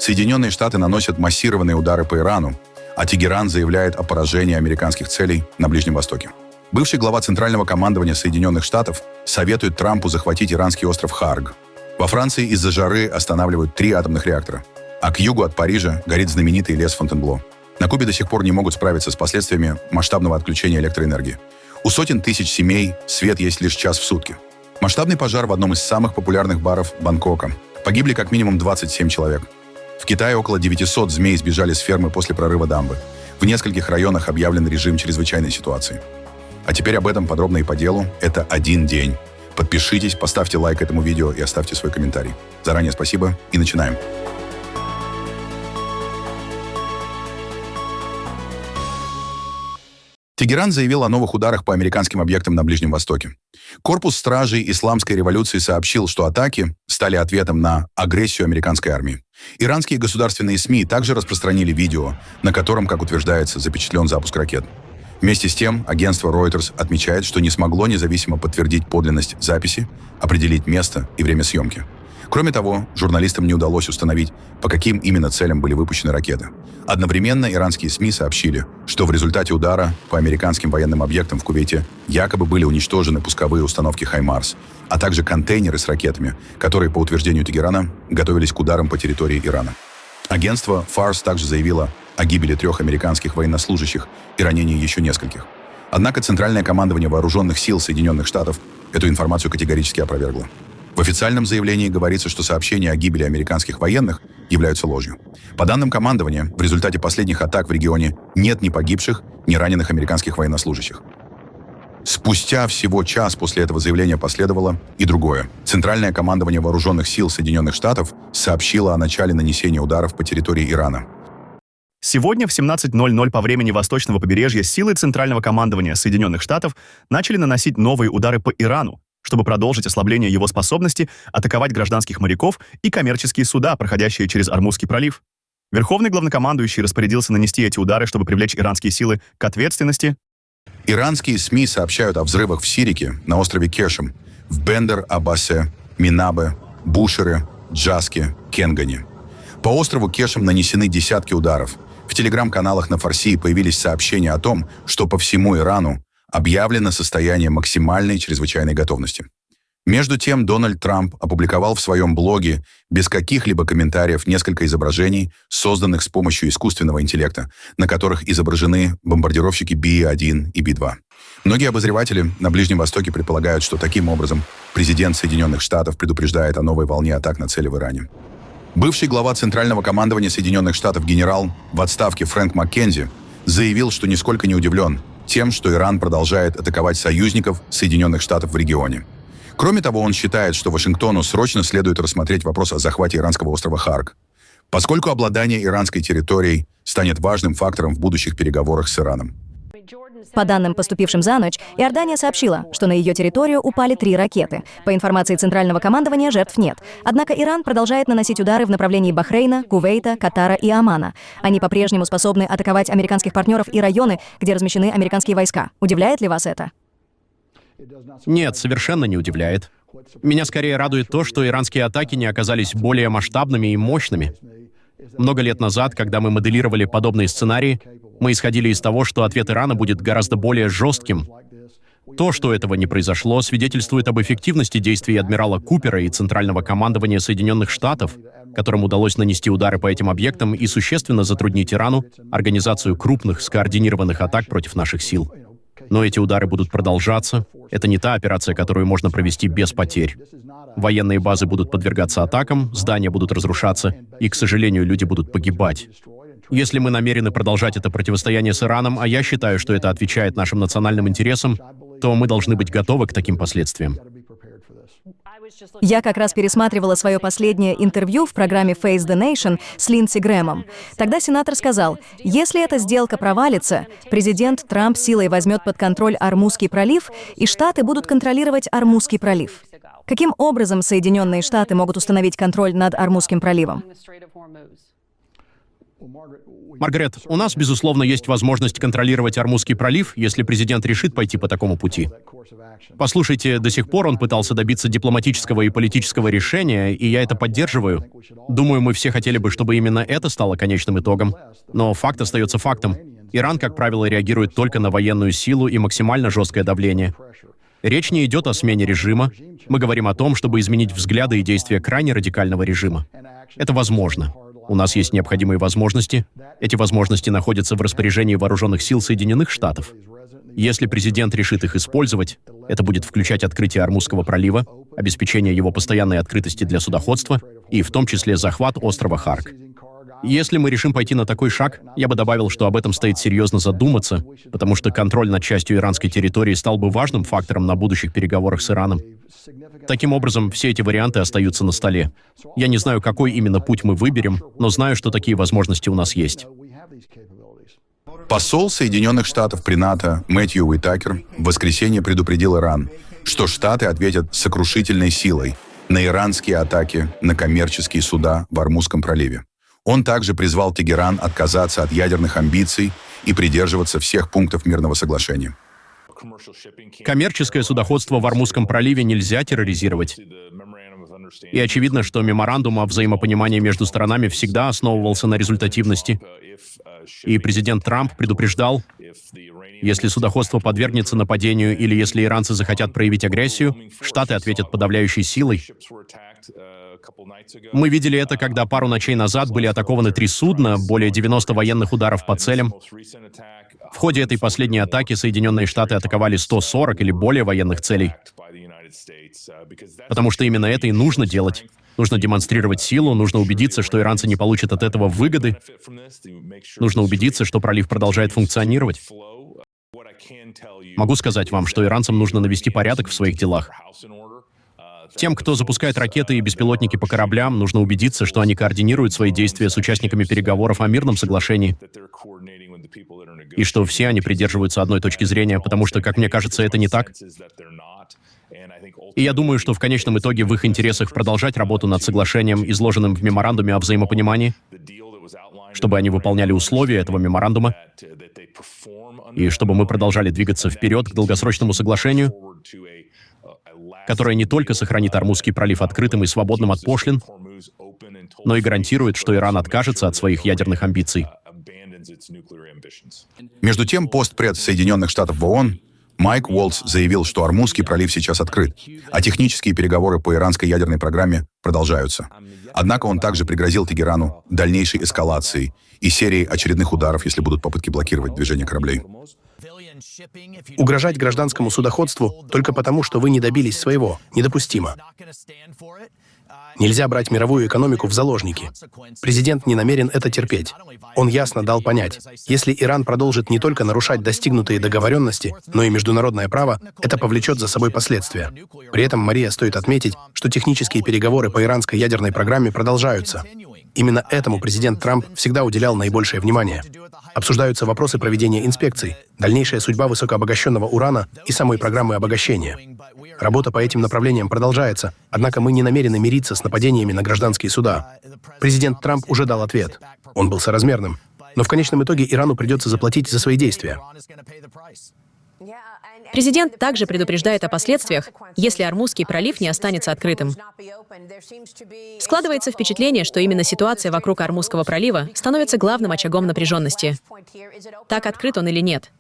Соединенные Штаты наносят массированные удары по Ирану, а Тегеран заявляет о поражении американских целей на Ближнем Востоке. Бывший глава Центрального командования Соединенных Штатов советует Трампу захватить иранский остров Харг. Во Франции из-за жары останавливают 3 атомных реактора, а к югу от Парижа горит знаменитый лес Фонтенбло. На Кубе до сих пор не могут справиться с последствиями масштабного отключения электроэнергии. У сотен тысяч семей свет есть лишь час в сутки. Масштабный пожар в одном из самых популярных баров Бангкока. Погибли как минимум 27 человек. В Китае около 900 змей сбежали с фермы после прорыва дамбы. В нескольких районах объявлен режим чрезвычайной ситуации. А теперь об этом подробно и по делу. Это один день. Подпишитесь, поставьте лайк этому видео и оставьте свой комментарий. Заранее спасибо и начинаем. Тегеран заявил о новых ударах по американским объектам на Ближнем Востоке. Корпус стражей Исламской революции сообщил, что атаки стали ответом на агрессию американской армии. Иранские государственные СМИ также распространили видео, на котором, как утверждается, запечатлен запуск ракет. Вместе с тем, агентство Reuters отмечает, что не смогло независимо подтвердить подлинность записи, определить место и время съемки. Кроме того, журналистам не удалось установить, по каким именно целям были выпущены ракеты. Одновременно иранские СМИ сообщили, что в результате удара по американским военным объектам в Кувейте якобы были уничтожены пусковые установки «Хаймарс», а также контейнеры с ракетами, которые, по утверждению Тегерана, готовились к ударам по территории Ирана. Агентство Фарс также заявило о гибели 3 американских военнослужащих и ранении еще нескольких. Однако Центральное командование Вооруженных сил Соединенных Штатов эту информацию категорически опровергло. В официальном заявлении говорится, что сообщения о гибели американских военных являются ложью. По данным командования, в результате последних атак в регионе нет ни погибших, ни раненых американских военнослужащих. Спустя всего час после этого заявления последовало и другое. Центральное командование Вооруженных сил Соединенных Штатов сообщило о начале нанесения ударов по территории Ирана. Сегодня в 17:00 по времени восточного побережья силы Центрального командования Соединенных Штатов начали наносить новые удары по Ирану, чтобы продолжить ослабление его способности атаковать гражданских моряков и коммерческие суда, проходящие через Ормузский пролив. Верховный главнокомандующий распорядился нанести эти удары, чтобы привлечь иранские силы к ответственности. Иранские СМИ сообщают о взрывах в Сирике, на острове Кешем, в Бендер-Аббасе, Минабе, Бушере, Джаске, Кенгане. По острову Кешем нанесены десятки ударов. В телеграм-каналах на Фарси появились сообщения о том, что по всему Ирану объявлено состояние максимальной чрезвычайной готовности. Между тем, Дональд Трамп опубликовал в своем блоге без каких-либо комментариев несколько изображений, созданных с помощью искусственного интеллекта, на которых изображены бомбардировщики Би-1 и Би-2. Многие обозреватели на Ближнем Востоке предполагают, что таким образом президент Соединенных Штатов предупреждает о новой волне атак на цели в Иране. Бывший глава Центрального командования Соединенных Штатов генерал в отставке Фрэнк Маккензи заявил, что нисколько не удивлен тем, что Иран продолжает атаковать союзников Соединенных Штатов в регионе. Кроме того, он считает, что Вашингтону срочно следует рассмотреть вопрос о захвате иранского острова Харг, поскольку обладание иранской территорией станет важным фактором в будущих переговорах с Ираном. По данным, поступившим за ночь, Иордания сообщила, что на ее территорию упали 3 ракеты. По информации Центрального командования, жертв нет. Однако Иран продолжает наносить удары в направлении Бахрейна, Кувейта, Катара и Омана. Они по-прежнему способны атаковать американских партнеров и районы, где размещены американские войска. Удивляет ли вас это? Нет, совершенно не удивляет. Меня скорее радует то, что иранские атаки не оказались более масштабными и мощными. Много лет назад, когда мы моделировали подобные сценарии, мы исходили из того, что ответ Ирана будет гораздо более жестким. То, что этого не произошло, свидетельствует об эффективности действий адмирала Купера и Центрального командования Соединенных Штатов, которым удалось нанести удары по этим объектам и существенно затруднить Ирану организацию крупных, скоординированных атак против наших сил. Но эти удары будут продолжаться. Это не та операция, которую можно провести без потерь. Военные базы будут подвергаться атакам, здания будут разрушаться, и, к сожалению, люди будут погибать. Если мы намерены продолжать это противостояние с Ираном, а я считаю, что это отвечает нашим национальным интересам, то мы должны быть готовы к таким последствиям. Я как раз пересматривала свое последнее интервью в программе Face the Nation с Линдси Грэмом. Тогда сенатор сказал, если эта сделка провалится, президент Трамп силой возьмет под контроль Ормузский пролив, и Штаты будут контролировать Ормузский пролив. Каким образом Соединенные Штаты могут установить контроль над Ормузским проливом? Маргарет, у нас, безусловно, есть возможность контролировать Ормузский пролив, если президент решит пойти по такому пути. Послушайте, до сих пор он пытался добиться дипломатического и политического решения, и я это поддерживаю. Думаю, мы все хотели бы, чтобы именно это стало конечным итогом. Но факт остается фактом. Иран, как правило, реагирует только на военную силу и максимально жесткое давление. Речь не идет о смене режима. Мы говорим о том, чтобы изменить взгляды и действия крайне радикального режима. Это возможно. У нас есть необходимые возможности. Эти возможности находятся в распоряжении вооруженных сил Соединенных Штатов. Если президент решит их использовать, это будет включать открытие Ормузского пролива, обеспечение его постоянной открытости для судоходства и в том числе захват острова Харк. Если мы решим пойти на такой шаг, я бы добавил, что об этом стоит серьезно задуматься, потому что контроль над частью иранской территории стал бы важным фактором на будущих переговорах с Ираном. Таким образом, все эти варианты остаются на столе. Я не знаю, какой именно путь мы выберем, но знаю, что такие возможности у нас есть. Посол Соединенных Штатов при НАТО Мэтью Уитакер в воскресенье предупредил Иран, что Штаты ответят сокрушительной силой на иранские атаки на коммерческие суда в Ормузском проливе. Он также призвал Тегеран отказаться от ядерных амбиций и придерживаться всех пунктов мирного соглашения. Коммерческое судоходство в Ормузском проливе нельзя терроризировать. И очевидно, что меморандум о взаимопонимании между сторонами всегда основывался на результативности. И президент Трамп предупреждал, если судоходство подвергнется нападению или если иранцы захотят проявить агрессию, Штаты ответят подавляющей силой. Мы видели это, когда пару ночей назад были атакованы 3 судна, более 90 военных ударов по целям. В ходе этой последней атаки Соединенные Штаты атаковали 140 или более военных целей. Потому что именно это и нужно делать. Нужно демонстрировать силу, нужно убедиться, что иранцы не получат от этого выгоды. Нужно убедиться, что пролив продолжает функционировать. Могу сказать вам, что иранцам нужно навести порядок в своих делах. Тем, кто запускает ракеты и беспилотники по кораблям, нужно убедиться, что они координируют свои действия с участниками переговоров о мирном соглашении. И что все они придерживаются одной точки зрения, потому что, как мне кажется, это не так. И я думаю, что в конечном итоге в их интересах продолжать работу над соглашением, изложенным в меморандуме о взаимопонимании, чтобы они выполняли условия этого меморандума, и чтобы мы продолжали двигаться вперед к долгосрочному соглашению, которое не только сохранит Ормузский пролив открытым и свободным от пошлин, но и гарантирует, что Иран откажется от своих ядерных амбиций. Между тем, постпред Соединенных Штатов в ООН Майк Уолтс заявил, что Ормузский пролив сейчас открыт, а технические переговоры по иранской ядерной программе продолжаются. Однако он также пригрозил Тегерану дальнейшей эскалацией и серией очередных ударов, если будут попытки блокировать движение кораблей. Угрожать гражданскому судоходству только потому, что вы не добились своего, недопустимо. Нельзя брать мировую экономику в заложники. Президент не намерен это терпеть. Он ясно дал понять, если Иран продолжит не только нарушать достигнутые договоренности, но и международное право, это повлечет за собой последствия. При этом, Мария, стоит отметить, что технические переговоры по иранской ядерной программе продолжаются. Именно этому президент Трамп всегда уделял наибольшее внимание. Обсуждаются вопросы проведения инспекций, дальнейшая судьба высокообогащенного урана и самой программы обогащения. Работа по этим направлениям продолжается, однако мы не намерены мириться с нападениями на гражданские суда. Президент Трамп уже дал ответ. Он был соразмерным. Но в конечном итоге Ирану придется заплатить за свои действия. Президент также предупреждает о последствиях, если Ормузский пролив не останется открытым. Складывается впечатление, что именно ситуация вокруг Ормузского пролива становится главным очагом напряженности. Так открыт он или нет?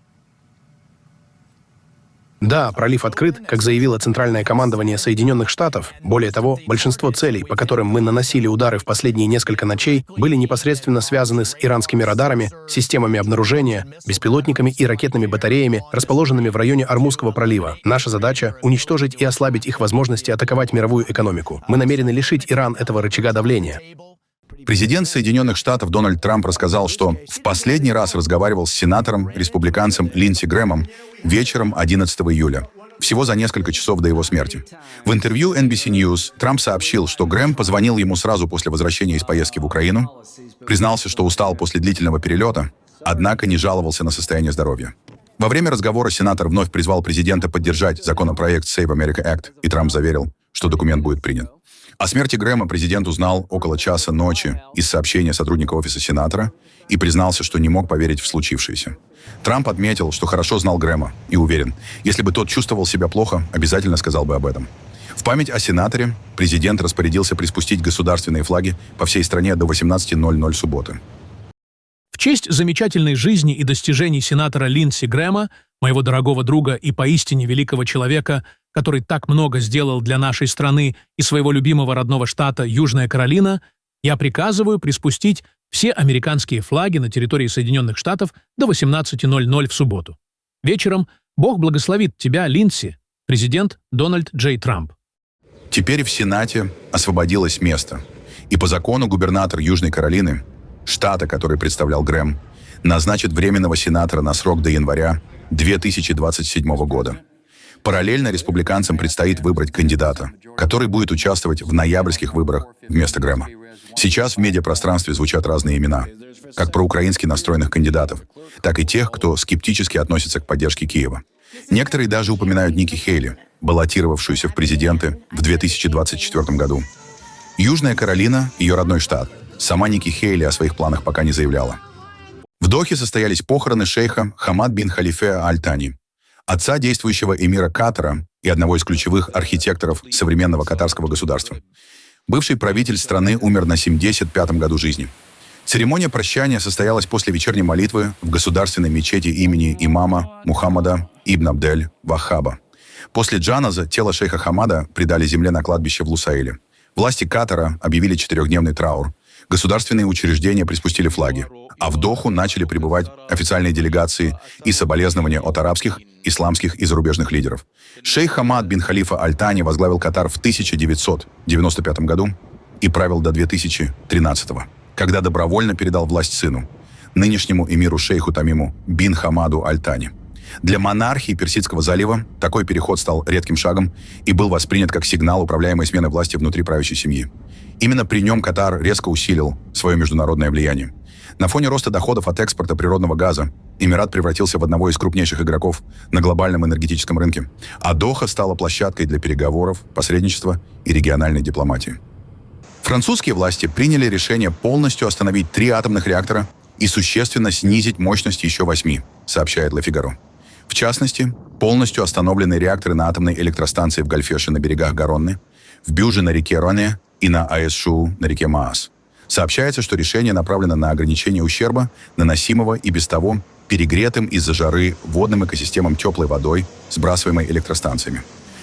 Да, пролив открыт, как заявило Центральное командование Соединенных Штатов. Более того, большинство целей, по которым мы наносили удары в последние несколько ночей, были непосредственно связаны с иранскими радарами, системами обнаружения, беспилотниками и ракетными батареями, расположенными в районе Ормузского пролива. Наша задача — уничтожить и ослабить их возможности атаковать мировую экономику. Мы намерены лишить Иран этого рычага давления. Президент Соединенных Штатов Дональд Трамп рассказал, что в последний раз разговаривал с сенатором-республиканцем Линдси Грэмом вечером 11 июля, всего за несколько часов до его смерти. В интервью NBC News Трамп сообщил, что Грэм позвонил ему сразу после возвращения из поездки в Украину, признался, что устал после длительного перелета, однако не жаловался на состояние здоровья. Во время разговора сенатор вновь призвал президента поддержать законопроект Save America Act, и Трамп заверил, что документ будет принят. О смерти Грэма президент узнал около часа ночи из сообщения сотрудника офиса сенатора и признался, что не мог поверить в случившееся. Трамп отметил, что хорошо знал Грэма и уверен, если бы тот чувствовал себя плохо, обязательно сказал бы об этом. В память о сенаторе президент распорядился приспустить государственные флаги по всей стране до 18:00 субботы. В честь замечательной жизни и достижений сенатора Линдси Грэма, моего дорогого друга и поистине великого человека, который так много сделал для нашей страны и своего любимого родного штата Южная Каролина, я приказываю приспустить все американские флаги на территории Соединенных Штатов до 18:00 в субботу. Вечером Бог благословит тебя, Линдси, президент Дональд Джей Трамп. Теперь в Сенате освободилось место, и по закону губернатор Южной Каролины, штата, который представлял Грэм, назначит временного сенатора на срок до января 2027 года. Параллельно республиканцам предстоит выбрать кандидата, который будет участвовать в ноябрьских выборах вместо Грэма. Сейчас в медиапространстве звучат разные имена, как проукраински настроенных кандидатов, так и тех, кто скептически относится к поддержке Киева. Некоторые даже упоминают Ники Хейли, баллотировавшуюся в президенты в 2024 году. Южная Каролина, ее родной штат, сама Ники Хейли о своих планах пока не заявляла. В Дохе состоялись похороны шейха Хамад бин Халифе Аль-Тани, отца действующего эмира Катара и одного из ключевых архитекторов современного катарского государства. Бывший правитель страны умер на 75-м году жизни. Церемония прощания состоялась после вечерней молитвы в государственной мечети имени имама Мухаммада ибн Абдель Вахаба. После джаназа тело шейха Хамада предали земле на кладбище в Лусаиле. Власти Катара объявили 4-дневный траур. Государственные учреждения приспустили флаги, а в Доху начали прибывать официальные делегации и соболезнования от арабских, исламских и зарубежных лидеров. Шейх Хамад бин Халифа Аль-Тани возглавил Катар в 1995 году и правил до 2013, когда добровольно передал власть сыну, нынешнему эмиру шейху Тамиму бин Хамаду Аль-Тани. Для монархии Персидского залива такой переход стал редким шагом и был воспринят как сигнал управляемой смены власти внутри правящей семьи. Именно при нем Катар резко усилил свое международное влияние. На фоне роста доходов от экспорта природного газа Эмират превратился в одного из крупнейших игроков на глобальном энергетическом рынке, а Доха стала площадкой для переговоров, посредничества и региональной дипломатии. Французские власти приняли решение полностью остановить 3 атомных реактора и существенно снизить мощность еще 8, сообщает Le Figaro. В частности, полностью остановлены реакторы на атомной электростанции в Гальфеше на берегах Гаронны, в Бюже на реке Роне и на АЭС-Шу на реке Маас. Сообщается, что решение направлено на ограничение ущерба, наносимого и без того перегретым из-за жары водным экосистемам теплой водой, сбрасываемой электростанциями.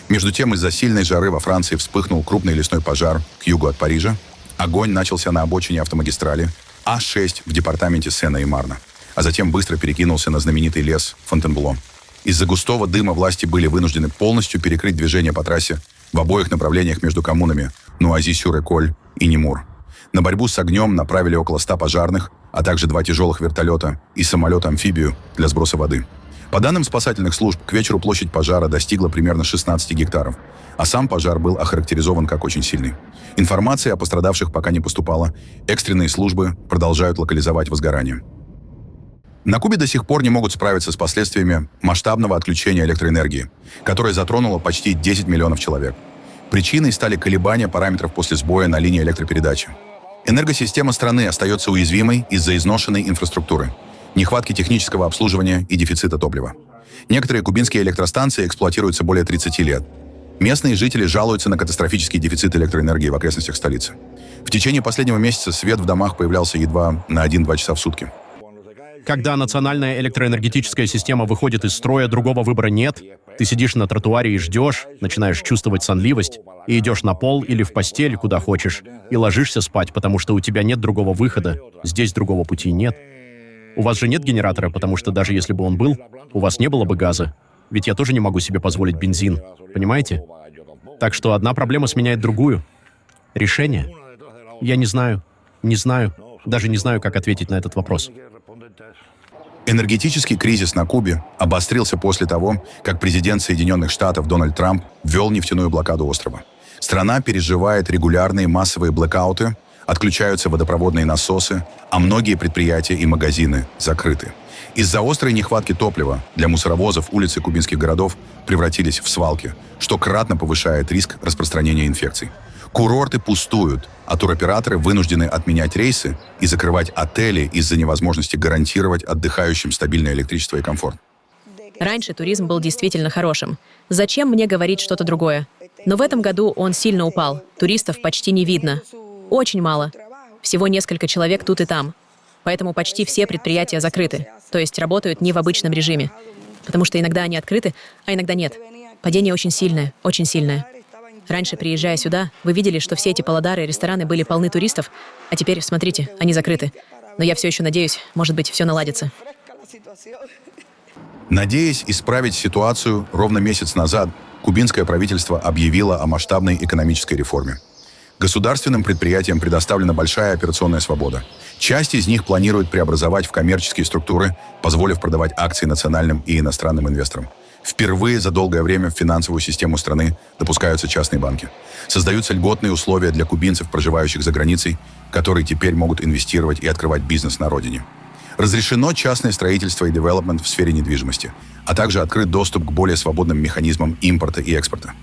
Между тем, из-за сильной жары во Франции вспыхнул крупный лесной пожар к югу от Парижа. Огонь начался на обочине автомагистрали А6 в департаменте Сена и Марна, а затем быстро перекинулся на знаменитый лес Фонтенбло. Из-за густого дыма власти были вынуждены полностью перекрыть движение по трассе в обоих направлениях между коммунами Нуази-Сюр-Эколь и Немур. На борьбу с огнем направили около 100 пожарных, а также 2 тяжелых вертолета и самолет-амфибию для сброса воды. По данным спасательных служб, к вечеру площадь пожара достигла примерно 16 гектаров, а сам пожар был охарактеризован как очень сильный. Информации о пострадавших пока не поступало, экстренные службы продолжают локализовать возгорание. На Кубе до сих пор не могут справиться с последствиями масштабного отключения электроэнергии, которое затронуло почти 10 миллионов человек. Причиной стали колебания параметров после сбоя на линии электропередачи. Энергосистема страны остается уязвимой из-за изношенной инфраструктуры, нехватки технического обслуживания и дефицита топлива. Некоторые кубинские электростанции эксплуатируются более 30 лет. Местные жители жалуются на катастрофический дефицит электроэнергии в окрестностях столицы. В течение последнего месяца свет в домах появлялся едва на 1-2 часа в сутки. Когда национальная электроэнергетическая система выходит из строя, другого выбора нет. Ты сидишь на тротуаре и ждешь, начинаешь чувствовать сонливость, и идешь на пол или в постель, куда хочешь, и ложишься спать, потому что у тебя нет другого выхода, здесь другого пути нет. У вас же нет генератора, потому что даже если бы он был, у вас не было бы газа. Ведь я тоже не могу себе позволить бензин, понимаете? Так что одна проблема сменяет другую. Решение? Я не знаю, даже не знаю, как ответить на этот вопрос. Энергетический кризис на Кубе обострился после того, как президент Соединенных Штатов Дональд Трамп ввел нефтяную блокаду острова. Страна переживает регулярные массовые блэкауты, отключаются водопроводные насосы, а многие предприятия и магазины закрыты. Из-за острой нехватки топлива для мусоровозов улицы кубинских городов превратились в свалки, что кратно повышает риск распространения инфекций. Курорты пустуют, а туроператоры вынуждены отменять рейсы и закрывать отели из-за невозможности гарантировать отдыхающим стабильное электричество и комфорт. Раньше туризм был действительно хорошим. Зачем мне говорить что-то другое? Но в этом году он сильно упал. Туристов почти не видно. Очень мало. Всего несколько человек тут и там. Поэтому почти все предприятия закрыты. То есть работают не в обычном режиме. Потому что иногда они открыты, а иногда нет. Падение очень сильное, очень сильное. Раньше, приезжая сюда, вы видели, что все эти паллодары и рестораны были полны туристов, а теперь, смотрите, они закрыты. Но я все еще надеюсь, может быть, все наладится. Надеясь исправить ситуацию, ровно месяц назад кубинское правительство объявило о масштабной экономической реформе. Государственным предприятиям предоставлена большая операционная свобода. Часть из них планируют преобразовать в коммерческие структуры, позволив продавать акции национальным и иностранным инвесторам. Впервые за долгое время в финансовую систему страны допускаются частные банки. Создаются льготные условия для кубинцев, проживающих за границей, которые теперь могут инвестировать и открывать бизнес на родине. Разрешено частное строительство и девелопмент в сфере недвижимости, а также открыт доступ к более свободным механизмам импорта и экспорта.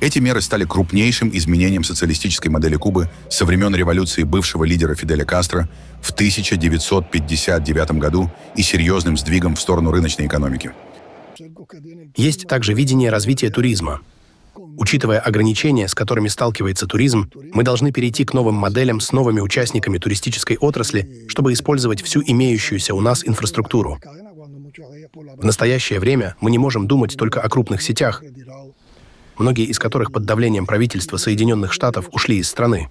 Эти меры стали крупнейшим изменением социалистической модели Кубы со времен революции бывшего лидера Фиделя Кастро в 1959 году и серьезным сдвигом в сторону рыночной экономики. Есть также видение развития туризма. Учитывая ограничения, с которыми сталкивается туризм, мы должны перейти к новым моделям с новыми участниками туристической отрасли, чтобы использовать всю имеющуюся у нас инфраструктуру. В настоящее время мы не можем думать только о крупных сетях, многие из которых под давлением правительства Соединенных Штатов ушли из страны.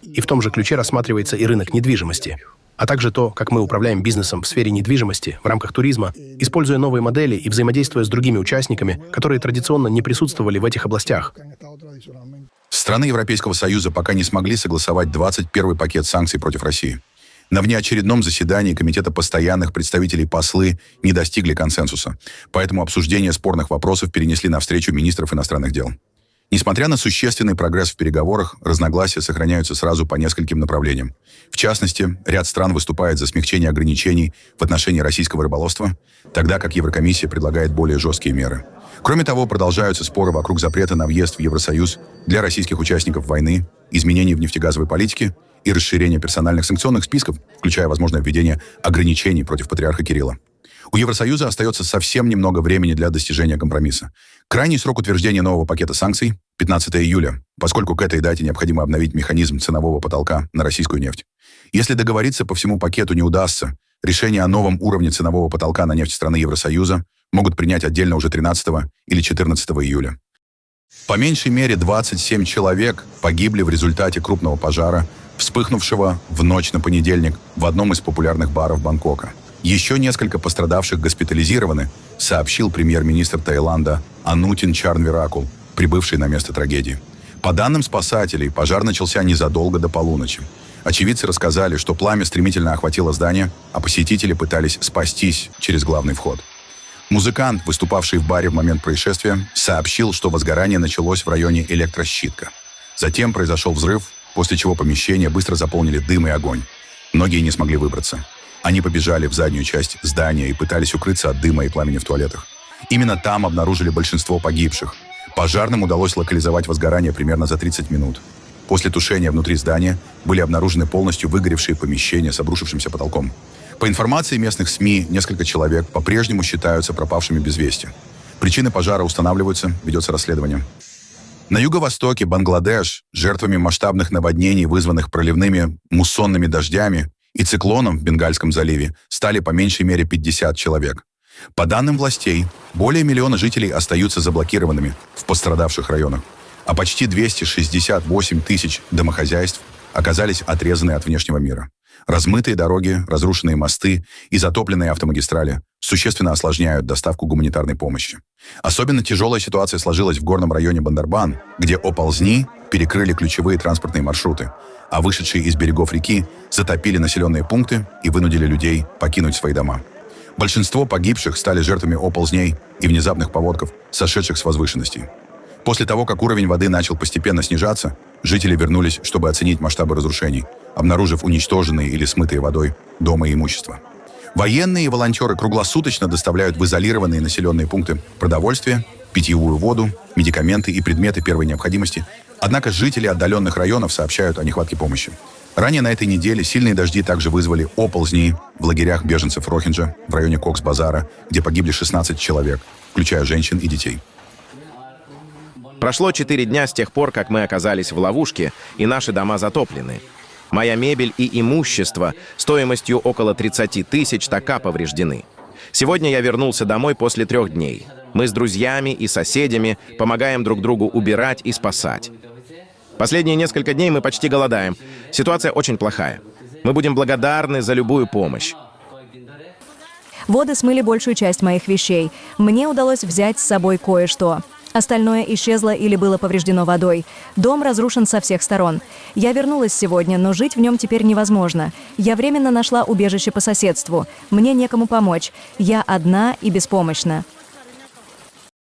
И в том же ключе рассматривается и рынок недвижимости, а также то, как мы управляем бизнесом в сфере недвижимости в рамках туризма, используя новые модели и взаимодействуя с другими участниками, которые традиционно не присутствовали в этих областях. Страны Европейского Союза пока не смогли согласовать 21-й пакет санкций против России. На внеочередном заседании Комитета постоянных представителей послы не достигли консенсуса, поэтому обсуждение спорных вопросов перенесли на встречу министров иностранных дел. Несмотря на существенный прогресс в переговорах, разногласия сохраняются сразу по нескольким направлениям. В частности, ряд стран выступает за смягчение ограничений в отношении российского рыболовства, тогда как Еврокомиссия предлагает более жесткие меры. Кроме того, продолжаются споры вокруг запрета на въезд в Евросоюз для российских участников войны, изменений в нефтегазовой политике и расширения персональных санкционных списков, включая возможное введение ограничений против патриарха Кирилла. У Евросоюза остается совсем немного времени для достижения компромисса. Крайний срок утверждения нового пакета санкций – 15 июля, поскольку к этой дате необходимо обновить механизм ценового потолка на российскую нефть. Если договориться по всему пакету не удастся, решение о новом уровне ценового потолка на нефть страны Евросоюза могут принять отдельно уже 13 или 14 июля. По меньшей мере 27 человек погибли в результате крупного пожара, вспыхнувшего в ночь на понедельник в одном из популярных баров Бангкока. Еще несколько пострадавших госпитализированы, сообщил премьер-министр Таиланда Анутин Чарнвиракул, прибывший на место трагедии. По данным спасателей, пожар начался незадолго до полуночи. Очевидцы рассказали, что пламя стремительно охватило здание, а посетители пытались спастись через главный вход. Музыкант, выступавший в баре в момент происшествия, сообщил, что возгорание началось в районе электрощитка. Затем произошел взрыв, после чего помещение быстро заполнили дым и огонь. Многие не смогли выбраться. Они побежали в заднюю часть здания и пытались укрыться от дыма и пламени в туалетах. Именно там обнаружили большинство погибших. Пожарным удалось локализовать возгорание примерно за 30 минут. После тушения внутри здания были обнаружены полностью выгоревшие помещения с обрушившимся потолком. По информации местных СМИ, несколько человек по-прежнему считаются пропавшими без вести. Причины пожара устанавливаются, ведется расследование. На юго-востоке Бангладеш жертвами масштабных наводнений, вызванных проливными муссонными дождями, и циклоном в Бенгальском заливе стали по меньшей мере 50 человек. По данным властей, более миллиона жителей остаются заблокированными в пострадавших районах, а почти 268 тысяч домохозяйств оказались отрезаны от внешнего мира. Размытые дороги, разрушенные мосты и затопленные автомагистрали существенно осложняют доставку гуманитарной помощи. Особенно тяжелая ситуация сложилась в горном районе Бандарбан, где оползни перекрыли ключевые транспортные маршруты, а вышедшие из берегов реки затопили населенные пункты и вынудили людей покинуть свои дома. Большинство погибших стали жертвами оползней и внезапных поводков, сошедших с возвышенностей. После того, как уровень воды начал постепенно снижаться, жители вернулись, чтобы оценить масштабы разрушений, обнаружив уничтоженные или смытые водой дома и имущество. Военные и волонтеры круглосуточно доставляют в изолированные населенные пункты продовольствие, питьевую воду, медикаменты и предметы первой необходимости, Однако жители отдаленных районов сообщают о нехватке помощи. Ранее на этой неделе сильные дожди также вызвали оползни в лагерях беженцев Рохинджа в районе Кокс-Базара, где погибли 16 человек, включая женщин и детей. Прошло 4 дня с тех пор, как мы оказались в ловушке, и наши дома затоплены. Моя мебель и имущество стоимостью около 30 тысяч така повреждены. Сегодня я вернулся домой после 3 дней. Мы с друзьями и соседями помогаем друг другу убирать и спасать. Последние несколько дней мы почти голодаем. Ситуация очень плохая. Мы будем благодарны за любую помощь. Воды смыли большую часть моих вещей. Мне удалось взять с собой кое-что. Остальное исчезло или было повреждено водой. Дом разрушен со всех сторон. Я вернулась сегодня, но жить в нем теперь невозможно. Я временно нашла убежище по соседству. Мне некому помочь. Я одна и беспомощна.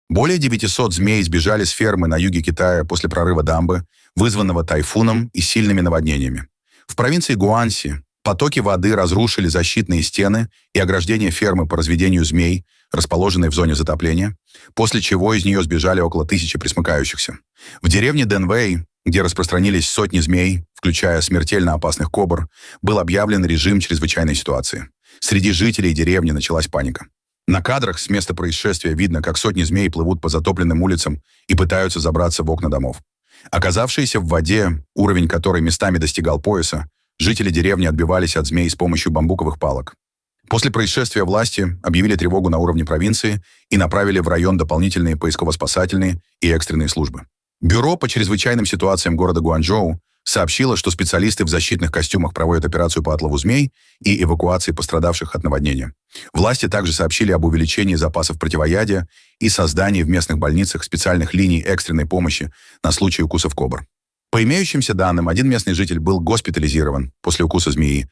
Более 900 змей сбежали с фермы на юге Китая после прорыва дамбы, вызванного тайфуном и сильными наводнениями. В провинции Гуанси потоки воды разрушили защитные стены и ограждения фермы по разведению змей, расположенной в зоне затопления, после чего из нее сбежали около 1000 пресмыкающихся. В деревне Дэнвэй, где распространились сотни змей, включая смертельно опасных кобр, был объявлен режим чрезвычайной ситуации. Среди жителей деревни началась паника. На кадрах с места происшествия видно, как сотни змей плывут по затопленным улицам и пытаются забраться в окна домов. Оказавшиеся в воде, уровень которой местами достигал пояса, жители деревни отбивались от змей с помощью бамбуковых палок. После происшествия власти объявили тревогу на уровне провинции и направили в район дополнительные поисково-спасательные и экстренные службы. Бюро по чрезвычайным ситуациям города Гуанчжоу сообщило, что специалисты в защитных костюмах проводят операцию по отлову змей и эвакуации пострадавших от наводнения. Власти также сообщили об увеличении запасов противоядия и создании в местных больницах специальных линий экстренной помощи на случай укусов кобр. По имеющимся данным, один местный житель был госпитализирован после укуса змеи,